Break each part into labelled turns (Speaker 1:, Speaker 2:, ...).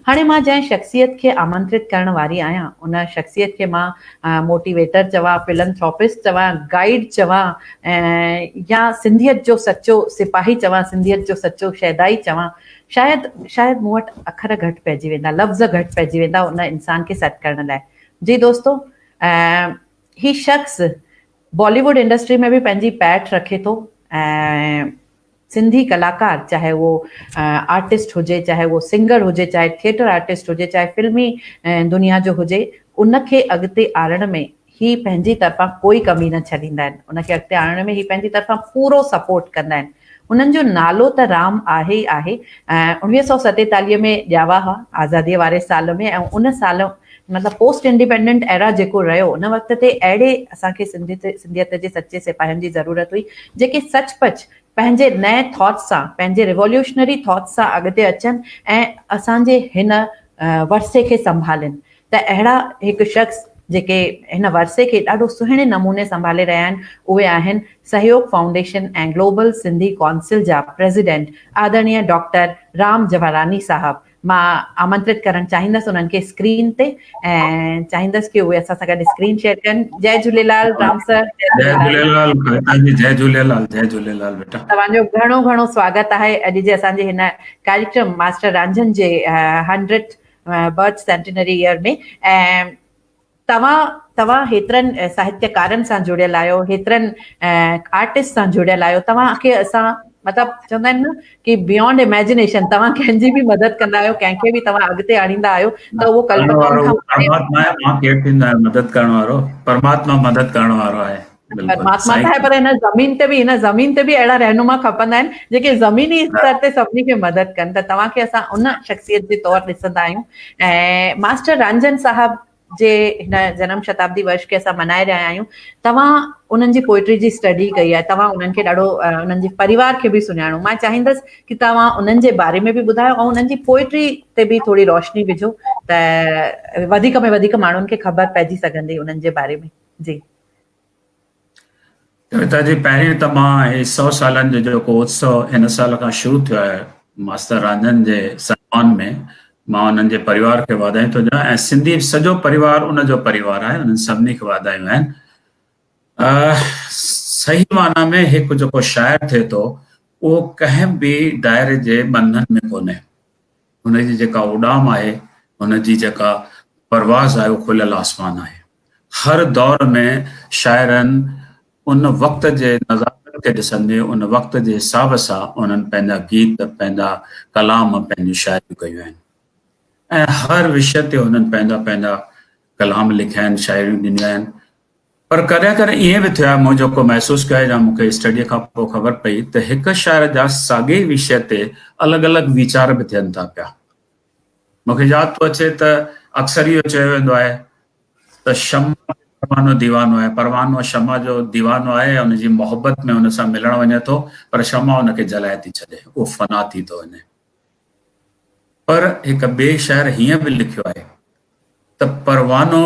Speaker 1: हाणे मां जंहिं शख़्सियत खे आमंत्रित करण वारी आहियां उन शख़्सियत खे मां मोटिवेटर चवां, फिलंथ्रोपिस्ट चवां, गाइड चवां, या सिंधियत जो सचो सिपाही चवां, सिंधियत जो सचो शहदाई चवां। शायदि मूं वटि अखर घटि पइजी वेंदा, लफ़्ज़ घटि पइजी वेंदा उन इंसान खे सॾु करण लाइ। जी दोस्तो, ही शख़्स बॉलीवुड इंडस्ट्री में भी पंहिंजी पैठ रखे थो ऐं सिंधी कलाकार, चाहे वो आर्टिस्ट हुजे, चाहे वो सिंगर हुजे, चाहे थिएटर आर्टिस्ट हुजे, चाहे फिल्मी दुनिया जो हुजे, उनखे अॻिते आणण में ही पंहिंजी तरफ़ां कोई कमी न छॾींदा आहिनि। उनखे अॻिते आणण में ही पंहिंजी तरफ़ां पूरो सपोर्ट कंदा आहिनि। उन्हनि जो नालो त राम आहे ई आहे। 1947 में ॼावा हुआ, आज़ादीअ वारे साल में, ऐं उन साल मतिलबु पोस्ट इंडिपेंडेंट एरा जेको रहियो उन वक़्त ते अहिड़े असांखे सिंधियत जे सचे सिपाहियुनि जी ज़रूरत हुई जेके सचपच पंहिंजे नए थॉट्स सां, पंहिंजे रिवोल्यूशनरी थॉट्स सां अॻिते अचनि ऐं असांजे हिन वरसे खे संभालनि। त अहिड़ा हिकु शख़्स जेके हिन वरसे खे ॾाढो सुहिणे नमूने संभाले रहिया आहिनि उहे आहिनि सहयोग फाउंडेशन ऐं ग्लोबल सिंधी काउंसिल जा प्रेसिडेंट आदरणीय डॉक्टर राम जवाहरानी साहब। मां आमंत्रित करणु चाहींदसि उन्हनि खे स्क्रीन ते ऐं चाहींदसि कि उहे असां सां गॾु स्क्रीन शेयर कनि। जय झूलेलाल राम सर।
Speaker 2: जय झूलेलाल कविता जी। जय झूलेलाल। जय झूलेलाल बेटा।
Speaker 1: तव्हांजो घणो घणो स्वागत आहे अॼु जे असांजे हिन कार्यक्रम मास्टर रांझन जे 100 बर्थ सेंटिनरी ईयर में। ऐं तव्हां हेतिरनि साहित्यकारनि सां जुड़ियल आहियो, हेतिरनि आर्टिस्ट सां जुड़ियल आहियो। तव्हांखे असां मतिलबु चवंदा आहिनि न कि बियॉन्ड इमेजिनेशन तव्हां कंहिंजी बि मदद कंदा आहियो, कंहिंखे बि तव्हां अॻिते आणींदा आहियो त उहो कल्पनाउनि खां
Speaker 2: परमात्मा आहे। मां केरु थींदो आहे मदद करण वारो? परमात्मा मदद करण वारो आहे।
Speaker 1: परमात्मा त आहे, पर हिन ज़मीन ते बि अहिड़ा रहनुमा खपंदा आहिनि जेके ज़मीनी स्तर ते सभिनी खे मदद कनि। त तव्हांखे असां उन शख़्सियत जे तौरु ॾिसंदा आहियूं। ऐं मास्टर रांझन साहब जे हिन जन्म शताब्दी वर्ष खे असां मनाए रहिया आहियूं। तव्हां उन्हनि जी पोइट्री जी स्टडी कई आहे, तव्हां उन्हनि खे ॾाढो उन्हनि जे परिवार खे बि सुञाणो। मां चाहींदसि कि तव्हां उन्हनि जे बारे में बि ॿुधायो ऐं उन्हनि जी पोइट्री ते बि थोरी रोशनी विझो त वधीक में वधीक माण्हुनि खे ख़बर पइजी सघंदी उन्हनि जे बारे में। जी
Speaker 2: कविता जी, पहिरीं त मां 100 सालनि जो जेको उत्सव हिन साल खां शुरू थियो आहे मास्टर रांझन जे सम्मान में, मां उन्हनि जे परिवार खे वाधायूं थो ॾियां ऐं सिंधी सॼो परिवार उनजो परिवार आहे। उन्हनि सभिनी खे वाधायूं आहिनि। सही माना में हिकु जेको शाइर थिए थो उहो कंहिं बि दायरे जे बंधन में कोन्हे। हुनजी जेका उॾाम आहे, हुनजी जेका परवाज़ आहे, उहो खुलियल आसमान आहे। हर दौर में शाइरनि उन वक़्त जे नज़ारत खे ॾिसंदे उन वक़्त जे हिसाब सां उन्हनि पंहिंजा गीत, पंहिंजा कलाम, पंहिंजूं शाइरियूं कयूं आहिनि ऐं हर विषय ते उन्हनि पंहिंजा पंहिंजा कलाम लिखिया आहिनि, शाइरियूं ॾिनियूं आहिनि। पर कॾहिं कॾहिं ईअं बि थियो आहे, मूं जेको महसूसु कयो या मूंखे स्टडीअ खां पोइ ख़बर पई त हिकु शाइर जा साॻिए विषय ते अलॻि अलॻि वीचार बि थियनि था पिया। मूंखे यादि थो अचे त अक्सर इहो चयो वेंदो आहे त शमा परवानो दीवानो आहे। परवानो शमा जो दीवानो आहे ऐं हुनजी मोहबत में हुन सां मिलण वञे थो, पर शमा हुनखे जलाए थी छॾे, उहो फना थी थो वञे। पर हिकु ॿिए शाइर हीअं बि लिखियो आहे त परवानो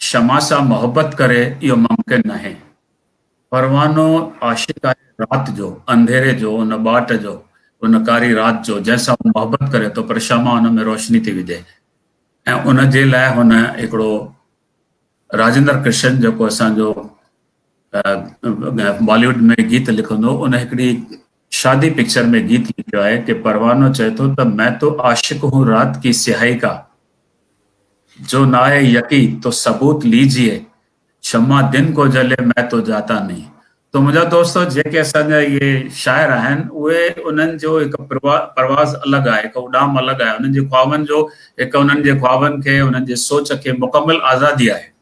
Speaker 2: शमा सां मोहबत करे इहो मुमकिन न आहे। परवानो आशिक़ आहे राति जो, अंधेरे जो, उन बाट जो, उन कारी राति जो जंहिंसां मोहबत करे थो, पर शमा हुन में रोशनी थी विझे। ऐं उन जे लाइ हुन हिकिड़ो राजेंद्र कृष्ण जेको असांजो बॉलीवुड में गीत लिखंदो, उन हिकिड़ी शादी पिक्चर में गीत लिखियो आहे कि परवानो चए थो त मैं तो आशिक हूँ रात की स्याही का, जो ना है यकी तो सबूत लीजिए, शमा दिन को जले मैं तो जाता नहीं। तो मुंहिंजा दोस्तो जेके असांजा इहे शाइर आहिनि उहे उन्हनि जो हिकु परवाज़ अलॻि आहे, हिकु उॾाम अलॻि आहे। उन्हनि जे ख्वाबनि जो हिकु उन्हनि जे ख्वाबनि खे, उन्हनि जे सोच खे मुकमल आज़ादी आहे।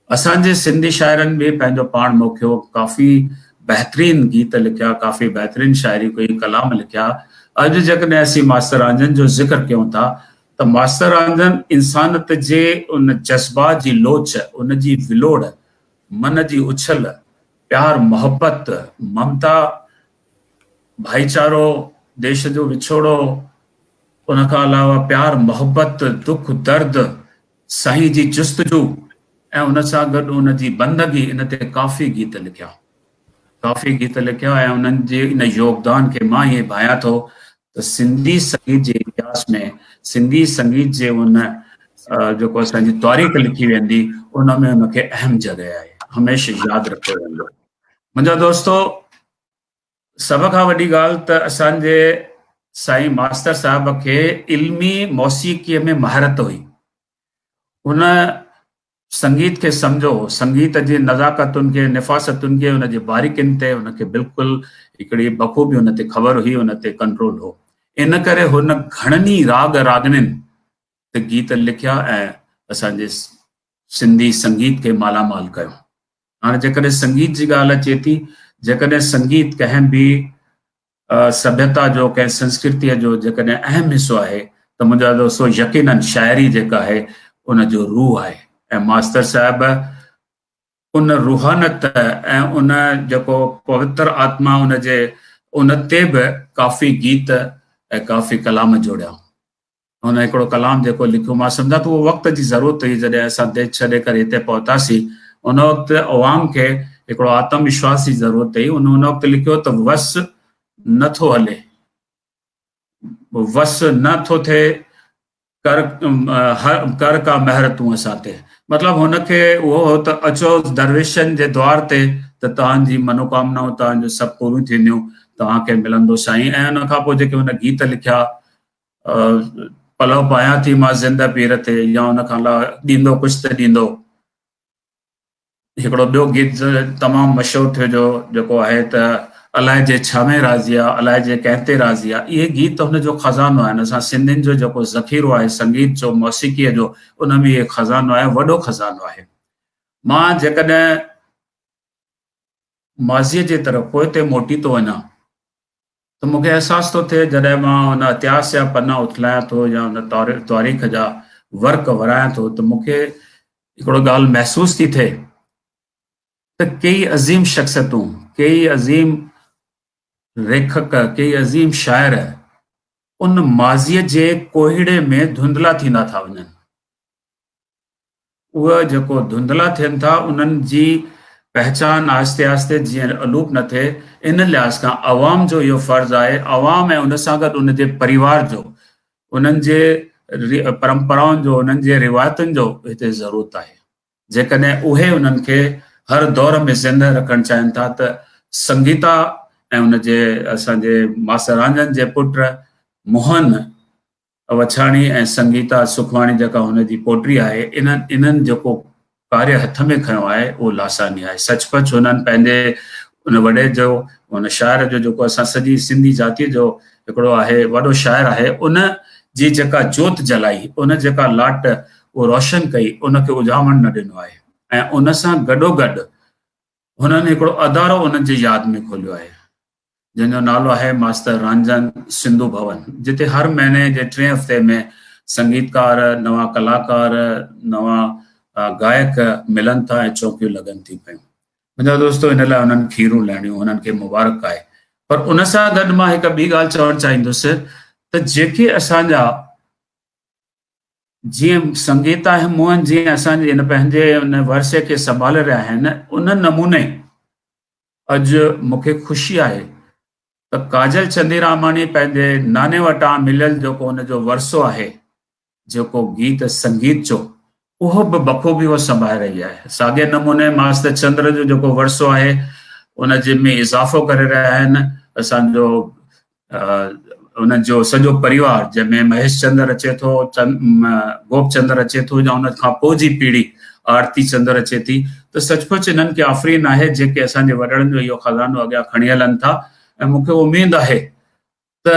Speaker 2: असांजे सिंधी शाइरनि बि पंहिंजो पाण मोकियो, काफ़ी बहितरीन गीत लिखिया, काफ़ी बहितरीन शाइरी कई, कलाम लिखिया। अॼु जेकॾहिं असीं मास्टर रांझन जो ज़िक्र कयूं था त मास्टर रांझन इंसानियत जे उन जज़्बात जी लोच, उन जी विलोड़, मन जी उछल, प्यार, मोहब्बत, ममता, भाईचारो, देश जो विछोड़ो, उन खां अलावा प्यार, मोहब्बत, दुख, दर्द, साईं जी जुस्तजू ऐं उन सां गॾु उन जी बंदगी, इन ते काफ़ी गीत लिखिया ऐं उन्हनि जे इन योगदान खे मां ईअं भायां थो तो सिंधी संगीत जे इतिहास में, सिंधी संगीत जे उन जेको असांजी तारीख़ लिखी वेंदी उन में उनखे अहम जॻह आहे, हमेशह यादि रखियो वेंदो। मुंहिंजा दोस्तो, सभ खां वॾी ॻाल्हि त असांजे साईं मास्तर साहब खे इल्मी मौसीक़ीअ में महारत हुई। उन संगीत खे सम्झो, संगीत जी नज़ाकतुनि खे, निफ़ासतुनि खे, उन जे बारीकियुनि ते उनखे बिल्कुलु हिकिड़ी बख़ूबी उन ते ख़बर हुई, उन ते कंट्रोल हो। इन करे हुन घणनि ई राग रागनियुनि ते गीत लिखिया ऐं असांजे सिंधी संगीत खे मालामाल कयो। हाणे जेकॾहिं संगीत जी ॻाल्हि अचे थी, जेकॾहिं संगीत कंहिं बि सभ्यता जो, कंहिं संस्कृतिअ जो जेकॾहिं अहम हिसो आहे त मुंहिंजा दोस्तो यकीनन शाइरी जेका आहे उन जो रूह आहे। ऐं मास्तर साहब उन रूहानत ऐं उन जेको पवित्र आत्मा उन जे उन ते बि काफ़ी गीत ऐं काफ़ी कलाम जोड़िया। हुन हिकिड़ो कलाम जेको लिखियो, मां सम्झां थो उहो वक़्त जी ज़रूरत हुई जॾहिं असां देश छॾे करे हिते पहुतासीं। उन वक़्तु अवाम खे हिकिड़ो आत्मविश्वास जी ज़रूरत हुई। उन वक़्तु लिखियो त वस नथो हले, वस नथो थिए, कर का महर तूं असां ते। मतिलबु हुनखे उहो हो त अचो दरवेशनि जे द्वार ते त तव्हांजी मनोकामनाऊं, तव्हांजो सभु पूरियूं थींदियूं, तव्हांखे मिलंदो साईं। ऐं उन खां पोइ जेके हुन गीत लिखिया, पलव पायां थी मां ज़िंद पीर ते, या उन खां अलावा ॾींदो कुझु त ॾींदो। हिकिड़ो ॿियो गीत तमामु मशहूरु थियो जो जेको आहे त अलाए जे छा में राज़ी आहे, अलाए जे कंहिं ते राज़ी आहे। इहे गीत हुनजो खज़ानो आहिनि। असां सिंधियुनि जो जेको ज़ख़ीरो आहे संगीत जो, मौसीक़ीअ जो, उन में इहे खज़ानो आहे, वॾो खज़ानो आहे। मां जेकॾहिं माज़ीअ जे तरफ़ पोइ ते मोटी थो वञा त मूंखे अहसासु थो थिए, जॾहिं मां हुन इतिहास जा पना उथलायां थो या हुन तारीख़ जा वर्क वरायां थो, त मूंखे हिकिड़ो ॻाल्हि महसूस थी थिए त कई अज़ीम शख़्सियतूं, कई अज़ीम लेखक, कई अज़ीम शाइर उन माज़ीअ जे कोहीड़े में धुंधला थींदा था वञनि। उहे जेको धुंधला थियनि था, उन्हनि जी पहचान आहिस्ते आहिस्ते जीअं अलूप न थिए, इन लिहाज़ खां अवाम जो इहो फ़र्ज़ु आहे, अवाम ऐं उन सां गॾु उन जे परिवार जो, उन्हनि जे परंपराउनि जो, उन्हनि जे रिवायतुनि जो हिते ज़रूरत आहे। जेकॾहिं उहे उन्हनि खे हर दौर में ज़िंदा रखणु चाहिनि था त संगीता ऐं उन जे असांजे मास्तर रांझन जे पुट मोहन वछाणी ऐं संगीता सुखवाणी जेका हुनजी पोटी आहे, इन्हनि जेको कार्य हथ में खयो आहे उहो लासानी आहे। सचपच हुननि पंहिंजे उन वॾे जो, उन शाइर जो, जेको असां सॼी सिंधी जातीअ जो हिकिड़ो आहे वॾो शाइर आहे, उन जी जेका जोत जलाई, उन जेका लाट उहो रोशन कई, उनखे उजामण न ॾिनो आहे। ऐं उन सां गॾोगॾु हुननि हिकिड़ो अदारो उन्हनि जी यादि में खोलियो आहे, जंहिंजो नालो आहे मास्तर रांझन सिंधु भवन, जिते हर महीने जे 3 हफ़्ते में संगीतकार, नवां कलाकार, नवां गायक मिलनि था ऐं चौकियूं लॻनि थी पियूं। मुंहिंजा दोस्तो, इन लाइ उन्हनि खीरूं लहणियूं, उन्हनि खे मुबारक आहे। पर उन सां गॾु मां हिकु ॿी ॻाल्हि चवणु चाहींदुसि त जेके असांजा जीअं संगीता ऐं मोहन जीअं असांजे इन पंहिंजे उन वर्से खे संभाले रहिया आहिनि, उन नमूने अॼु मूंखे ख़ुशी आहे त काजल चंदीरामानी पंहिंजे नाने वटां मिलियल जेको हुनजो वर्सो आहे, जेको गीत संगीत जो, उहो बि बख़ूबी उहो संभाले रही आहे। साॻिए नमूने मास्तर चंद्र जो जेको वर्सो आहे, उन जे में इज़ाफ़ो करे रहिया आहिनि असांजो उन्हनि जो सॼो परिवार, जंहिंमें महेश चंद्र अचे थो, गोप चंद्र अचे थो, या उन खां पोइ जी पीढ़ी आरती चंद्र अचे थी। त सचमुच इन्हनि खे आफ़रीन आहे जेके असांजे वॾड़नि जो इहो खज़ानो अॻियां खणी हलनि था। ऐं मूंखे उमेद आहे त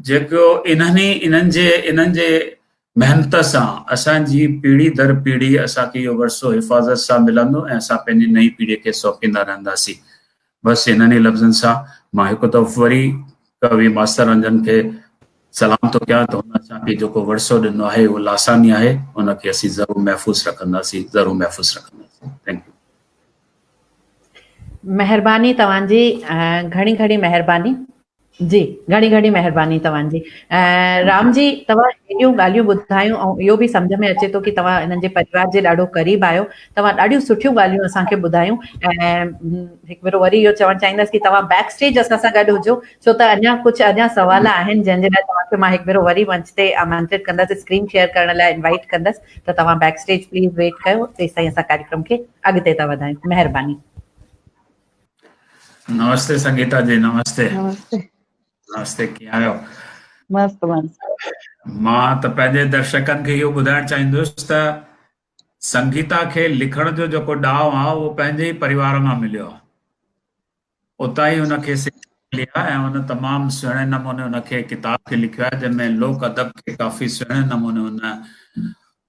Speaker 2: जेको इन्हनि जे महिनत सां असांजी पीढ़ी दर पीढ़ी असांखे इहो वर्सो हिफ़ाज़त सां मिलंदो ऐं असां पंहिंजी नई पीढ़ीअ खे सौंपींदा रहंदासीं। बसि इन्हनि ई लफ़्ज़नि सां मां हिकु दफ़ो वरी कवि मास्तर रंजन खे सलाम थो कयां त हुन असांखे जेको वर्सो ॾिनो आहे उहो लासानी आहे, उनखे असीं ज़रूरु महफ़ूज़ रखंदासीं, ज़रूरु महफ़ूज़ रखंदासीं। Thank U.
Speaker 1: महिरबानी तव्हांजी, घणी घणी महिरबानी। जी, घणी घणी महिरबानी तव्हांजी। राम जी, तव्हां हेॾियूं ॻाल्हियूं ॿुधायूं ऐं इहो बि सम्झ में अचे थो कि तव्हां हिननि जे परिवार जे ॾाढो क़रीब आहियो। तव्हां ॾाढियूं सुठियूं ॻाल्हियूं असांखे ॿुधायूं ऐं हिकु भेरो वरी इहो चवणु चाहींदसि कि तव्हां बैक स्टेज असां सां गॾु हुजो, छो त कुझु अञा सुवाल आहिनि जंहिंजे लाइ तव्हांखे मां हिकु भेरो वरी मंच ते आमंत्रित कंदसि, स्क्रीन शेयर करण लाइ इनवाइट कंदसि, त तव्हां बैक स्टेज प्लीज़ वेट कयो, तेसि ताईं असां कार्यक्रम खे अॻिते था वधायूं। महिरबानी।
Speaker 2: नमस्ते संगीता जी, नमस्ते।
Speaker 3: नमस्ते।
Speaker 2: नमस्ते, कीअं आहियो?
Speaker 3: मस्त मस्त।
Speaker 2: मां त पंहिंजे दर्शकनि खे इहो ॿुधाइणु चाहींदुसि त संगीता खे लिखण जो जेको ॾांहुं आहे उहो पंहिंजे ई परिवार मां मिलियो आहे। उतां ई हुनखे सिख मिली आहे ऐं हुन तमामु सुहिणे नमूने हुनखे किताब खे लिखियो आहे, जंहिंमें लोक अदब खे काफ़ी सुहिणे नमूने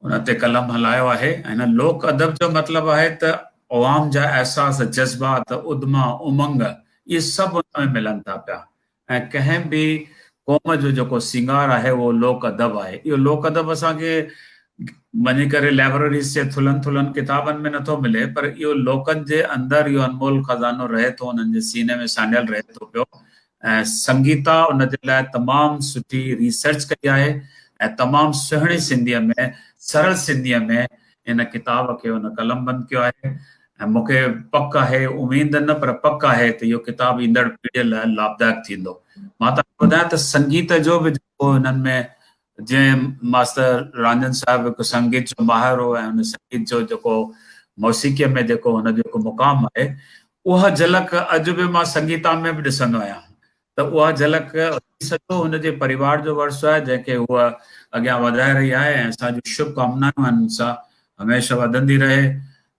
Speaker 2: हुन ते कलम हलायो आहे। हिन लोक अदब जो मतिलबु आहे त अवाम जा एहसास, जज़्बात, उद्मा, उमंग, इहे सभु हुन में मिलनि था पिया ऐं कंहिं बि क़ौम जो जेको सिंगार आहे उहो लोक अदब आहे। इहो लोक अदब असांखे वञी करे लाइब्रेरीज़ जे थुल्हनि किताबनि में नथो मिले, पर इहो लोकनि जे अंदरि इहो अनमोल खज़ानो रहे थो, हुननि जे सीने में सांडियल रहे थो पियो। ऐं संगीता उन जे लाइ तमामु सुठी रिसर्च कई आहे ऐं तमामु सुहिणी सिंधीअ में, सरल सिंधीअ में इन किताब खे हुन कलमबंद कयो आहे ऐं मूंखे पक आहे, उमेद न पर पक आहे त इहो किताबु ईंदड़ पीढ़ीअ लाइ लाभदायक थींदो। मां तव्हांखे ॿुधायां त संगीत जो बि जेको हिननि में, जीअं मास्टर रंजन साहिबु हिकु संगीत जो माहिर हो ऐं हुन संगीत जो जेको मौसीक़ीअ में जेको हुन जो हिकु मुक़ाम आहे, उहा झलक अॼु बि मां संगीता में बि ॾिसंदो आहियां। त उहा झलक सॼो हुनजे परिवार जो वरिसो आहे, जंहिंखे उहा अॻियां वधाए रही आहे ऐं असांजूं शुभकामनाऊं आहिनि सां हमेशह वधंदी रहे।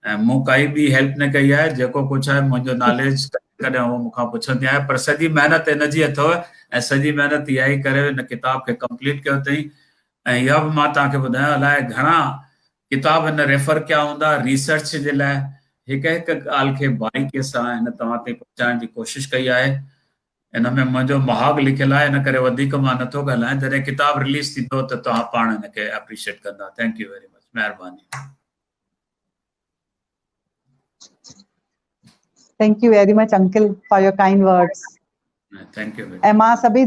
Speaker 2: ऐं मूं काई बि हेल्प न कई आहे, जेको कुझु आहे मुंहिंजो नॉलेज कॾहिं उहो मूंखां पुछंदी आहे, पर सॼी महिनत हिनजी अथव ऐं सॼी महिनत इहा ई करे हिन किताब खे कंप्लीट कयो अथई। ऐं इहा बि मां तव्हांखे ॿुधायां, अलाए घणा किताब हिन रेफर कया हूंदा रिसर्च जे लाइ। हिकु हिकु ॻाल्हि खे बारीकीअ सां हिन तव्हां ताईं पहुचाइण जी कोशिशि कई आहे। इन में मुंहिंजो महाग लिखियलु आहे, इन करे वधीक मां नथो ॻाल्हायां। जॾहिं किताब रिलीज़ थींदो त तव्हां पाण हिनखे एप्रिशिएट कंदा। थैंक यू वेरी मच, महिरबानी।
Speaker 3: Thank you very much, uncle, for your kind words.
Speaker 2: Thank U.
Speaker 3: ऐं मां सभी